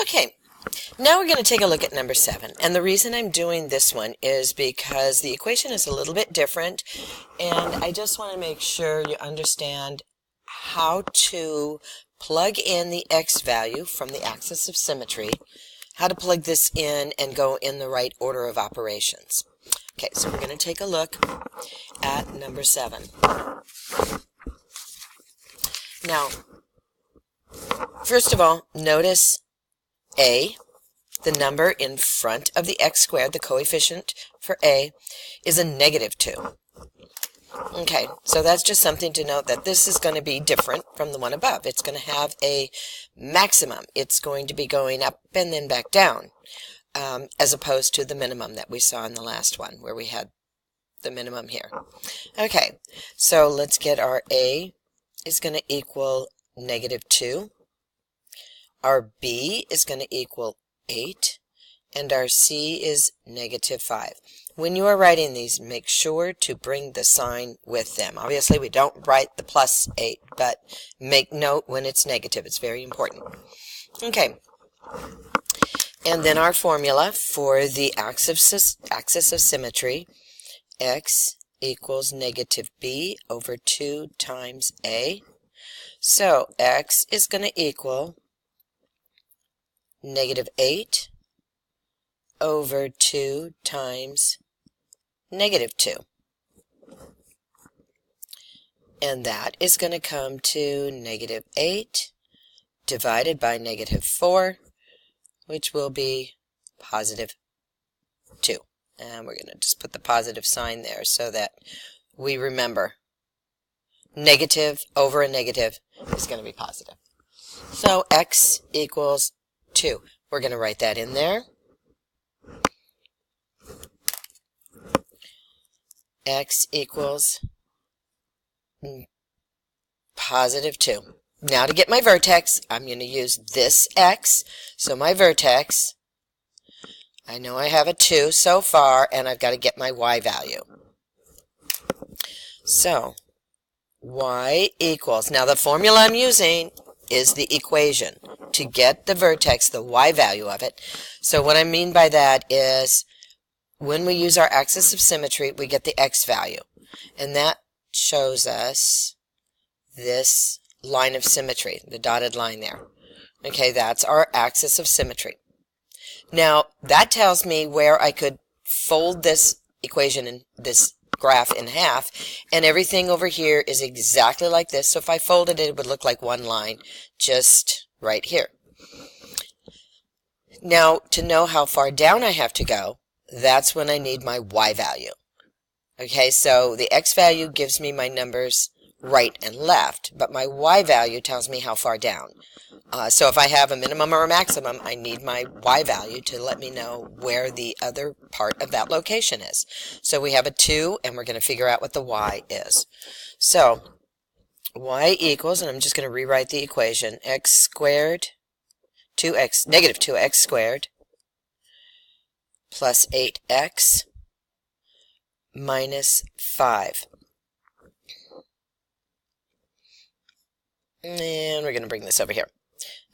Okay, now we're going to take a look at number 7. And the reason I'm doing this one is because the equation is a little bit different, and I just want to make sure you understand how to plug in the x value from the axis of symmetry, how to plug this in and go in the right order of operations. Okay, so we're going to take a look at number 7. Now, first of all, notice a, the number in front of the x squared, the coefficient for a, is a negative 2. Okay, so that's just something to note that this is going to be different from the one above. It's going to have a maximum. It's going to be going up and then back down, as opposed to the minimum that we saw in the last one, where we had the minimum here. Okay, so let's get our a is going to equal negative 2. Our b is going to equal 8. And our c is negative 5. When you are writing these, make sure to bring the sign with them. Obviously, we don't write the plus 8, but make note when it's negative. It's very important. Okay. And then our formula for the axis of symmetry, x equals negative b over 2 times a. So x is going to equal negative 8 over 2 times negative 2. And that is going to come to negative 8 divided by negative 4, which will be positive 2. And we're going to just put the positive sign there so that we remember negative over a negative is going to be positive. So x equals 2. We're going to write that in there. X equals positive 2. Now to get my vertex, I'm going to use this x. So my vertex, I know I have a 2 so far, and I've got to get my y value. So y equals, now the formula I'm using is the equation to get the vertex, the y value of it. So what I mean by that is when we use our axis of symmetry, we get the x value. And that shows us this line of symmetry, the dotted line there. Okay, that's our axis of symmetry. Now, that tells me where I could fold this equation in this graph in half, and everything over here is exactly like this. So if I folded it, it would look like one line just right here. Now, to know how far down I have to go, that's when I need my y value. Okay, so the x value gives me my numbers right and left, but my y value tells me how far down. So if I have a minimum or a maximum, I need my y value to let me know where the other part of that location is. So we have a 2, and we're going to figure out what the y is. So y equals, and I'm just going to rewrite the equation, x squared, negative 2x squared, plus 8x minus 5. And we're going to bring this over here.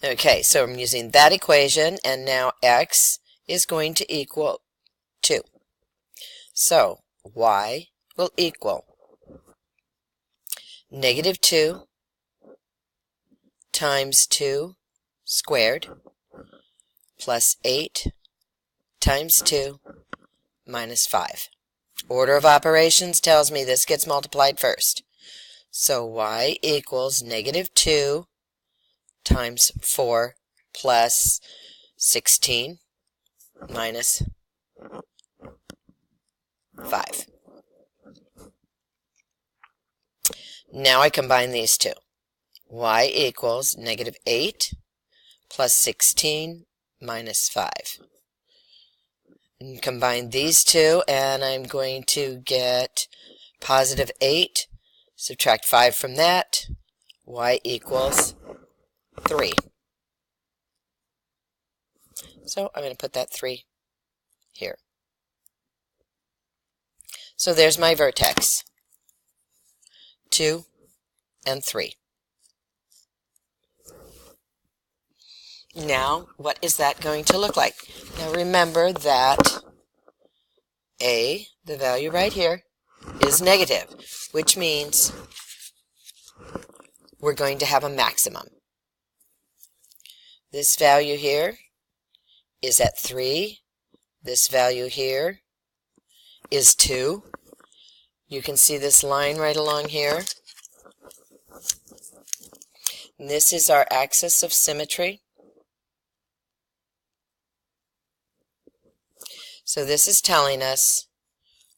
Okay, so I'm using that equation, and now x is going to equal 2. So y will equal negative 2 times 2 squared plus 8 times 2 minus 5. Order of operations tells me this gets multiplied first. So y equals negative 2 times 4 plus 16 minus 5. Now I combine these two. Y equals negative 8 plus 16 minus 5. And combine these two, and I'm going to get positive 8. Subtract 5 from that. Y equals 3. So I'm going to put that 3 here. So there's my vertex. 2 and 3. Now, what is that going to look like? Now remember that A, the value right here, is negative, which means we're going to have a maximum. This value here is at 3. This value here is 2. You can see this line right along here. And this is our axis of symmetry. So this is telling us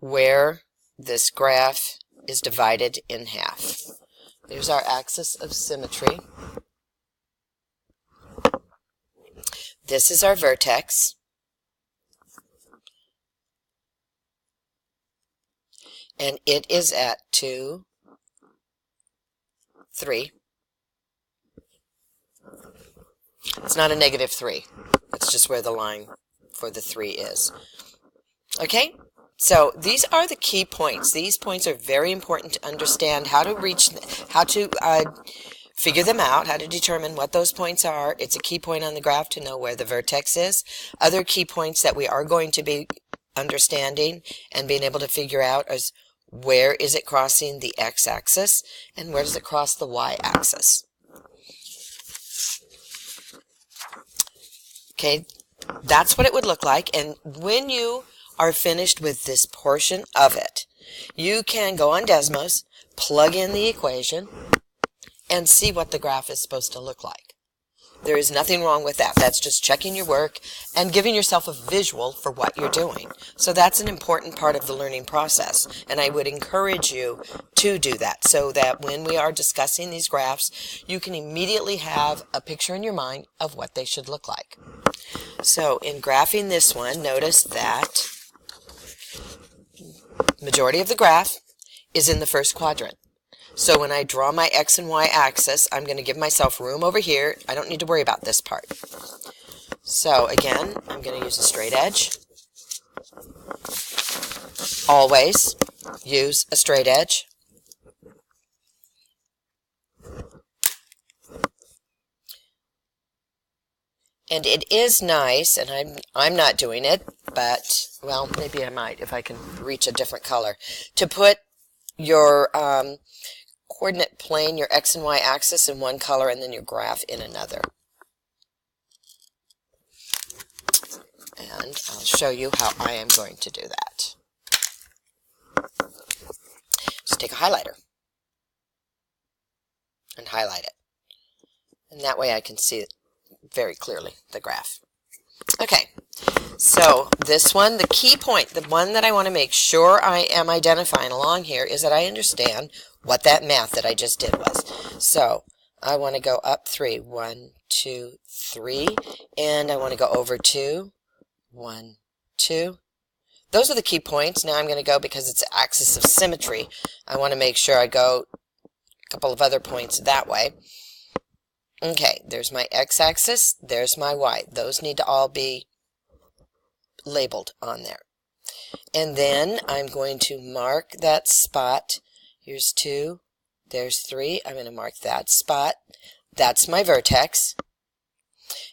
where this graph is divided in half. There's our axis of symmetry. This is our vertex. And it is at 2, 3. It's not a negative 3. That's just where the line for the 3 is. Okay? So these are the key points. These points are very important to understand how to figure them out, how to determine what those points are. It's a key point on the graph to know where the vertex is. Other key points that we are going to be understanding and being able to figure out is where is it crossing the x-axis and where does it cross the y-axis. Okay, that's what it would look like. And when you are finished with this portion of it, you can go on Desmos, plug in the equation, and see what the graph is supposed to look like. There is nothing wrong with that. That's just checking your work and giving yourself a visual for what you're doing. So that's an important part of the learning process, and I would encourage you to do that so that when we are discussing these graphs, you can immediately have a picture in your mind of what they should look like. So in graphing this one, notice that majority of the graph is in the first quadrant. So when I draw my x and y axis, I'm going to give myself room over here. I don't need to worry about this part. So again, I'm going to use a straight edge. Always use a straight edge. And it is nice, and I'm not doing it, but, well, maybe I might if I can reach a different color, to put your coordinate plane, your x and y axis in one color and then your graph in another. And I'll show you how I am going to do that. Just take a highlighter and highlight it. And that way I can see it very clearly, the graph. Okay, so this one, the key point, the one that I want to make sure I am identifying along here is that I understand what that math that I just did was. So I want to go up 3, 1, 2, 3, and I want to go over 2, 1, 2. Those are the key points. Now I'm going to go, because it's axis of symmetry, I want to make sure I go a couple of other points that way. Okay, there's my x-axis, there's my y. Those need to all be labeled on there. And then I'm going to mark that spot. Here's 2, there's 3. I'm going to mark that spot. That's my vertex.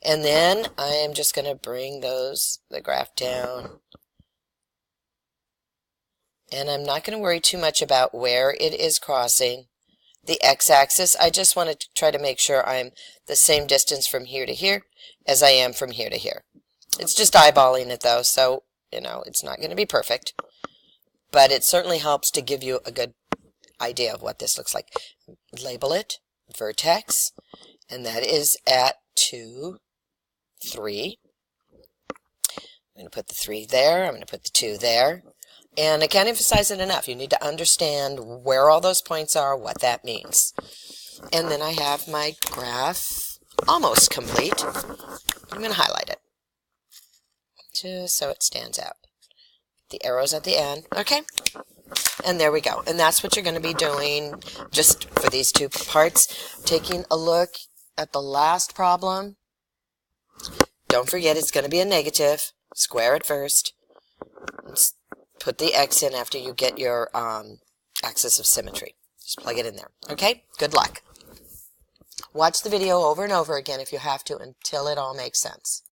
And then I am just going to bring the graph down. And I'm not going to worry too much about where it is crossing the x-axis. I just want to try to make sure I'm the same distance from here to here as I am from here to here. It's just eyeballing it though, so it's not going to be perfect, but it certainly helps to give you a good idea of what this looks like. Label it vertex, and that is at 2, 3. I'm going to put the 3 there. I'm going to put the 2 there. And I can't emphasize it enough. You need to understand where all those points are, what that means. And then I have my graph almost complete. I'm going to highlight it just so it stands out. The arrows at the end. Okay. And there we go. And that's what you're going to be doing just for these two parts. Taking a look at the last problem. Don't forget it's going to be a negative. Square it first. Put the x in after you get your axis of symmetry. Just plug it in there. Okay? Good luck. Watch the video over and over again if you have to until it all makes sense.